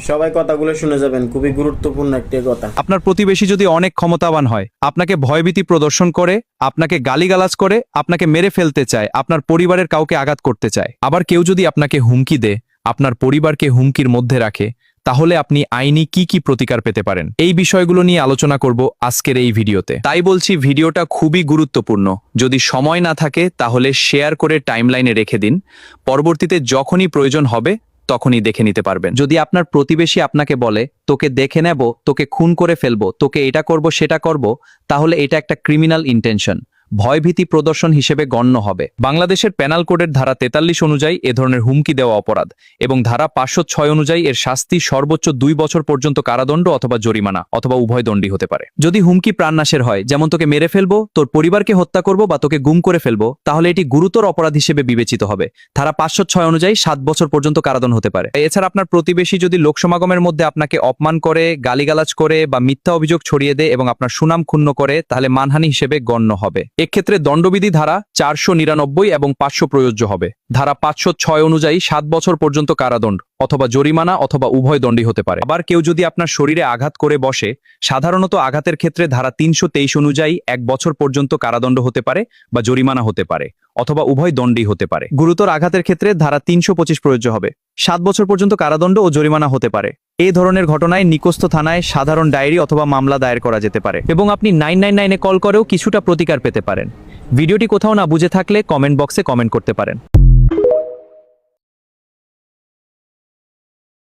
সবাই কথাগুলো শুনে যাবেন, খুবই গুরুত্বপূর্ণ একটি কথা। আপনার প্রতিবেশী যদি অনেক ক্ষমতাবান হয়, আপনাকে ভয়ভীতি প্রদর্শন করে, আপনাকে গালিগালাজ করে, আপনাকে মেরে ফেলতে চায়, আপনার পরিবারের কাউকে আঘাত করতে চায়, আবার কেউ যদি আপনাকে হুমকি দেয়, আপনার পরিবারকে হুমকির মধ্যে রাখে, তাহলে আপনি আইনি কি কি প্রতিকার পেতে পারেন, এই বিষয়গুলো নিয়ে আলোচনা করব আজকের এই ভিডিওতে। তাই বলছি, ভিডিওটা খুবই গুরুত্বপূর্ণ। যদি সময় না থাকে তাহলে শেয়ার করে টাইমলাইনে রেখে দিন, পরবর্তীতে যখনই প্রয়োজন হবে তখনই দেখে নিতে পারবেন। যদি আপনার প্রতিবেশী আপনাকে বলে তোকে দেখে নেব, তোকে খুন করে ফেলবো, তোকে এটা করব সেটা করব, তাহলে এটা একটা ক্রিমিনাল ইন্টেনশন, ভয়ভীতি প্রদর্শন হিসেবে গণ্য হবে। বাংলাদেশের পেনাল কোডের ধারা 43 অনুযায়ী এ ধরনের হুমকি দেওয়া অপরাধ, এবং ধারা 506 অনুযায়ী এর শাস্তি সর্বোচ্চ 2 বছর পর্যন্ত কারাদণ্ড অথবা জরিমানা অথবা উভয় দণ্ডই হতে পারে। যদি হুমকি প্রাণনাশের হয়, যেমন তোকে মেরে ফেলবো, তোর পরিবারকে হত্যা করব বা তোকে গুম করে ফেলবো, তাহলে এটি গুরুতর অপরাধ হিসেবে বিবেচিত হবে। ধারা 506 অনুযায়ী 7 বছর পর্যন্ত কারাদণ্ড হতে পারে। এছাড়া আপনার প্রতিবেশী যদি লোকসমাগমের মধ্যে আপনাকে অপমান করে, গালিগালাজ করে বা মিথ্যা অভিযোগ ছড়িয়ে দেয় এবং আপনার সুনাম ক্ষুণ্ণ করে, তাহলে মানহানি হিসেবে গণ্য হবে। এক্ষেত্রে দণ্ডবিধি ধারা 499 এবং 500 প্রযোজ্য হবে। ধারা 506 অনুযায়ী 7 বছর পর্যন্ত কারাদণ্ড অথবা জরিমানা অথবা উভয় দণ্ডই হতে পারে। আবার কেউ যদি আপনার শরীরে আঘাত করে বসে, সাধারণত আঘাতের ক্ষেত্রে ধারা 323 অনুযায়ী 1 বছর পর্যন্ত কারাদণ্ড হতে পারে বা জরিমানা হতে পারে অথবা উভয় দণ্ডই হতে পারে। গুরুতর আঘাতের ক্ষেত্রে ধারা 325 প্রযোজ্য হবে। 7 বছর পর্যন্ত কারাদণ্ড ও জরিমানা হতে পারে। এই ধরনের ঘটনায় নিকটস্থ থানায় সাধারণ ডায়েরি অথবা মামলা দায়ের করা যেতে পারে, এবং আপনি 999-এ কল করেও কিছুটা প্রতিকার পেতে পারেন। ভিডিওটি কোথাও না বুঝে থাকলে কমেন্ট বক্সে কমেন্ট করতে পারেন।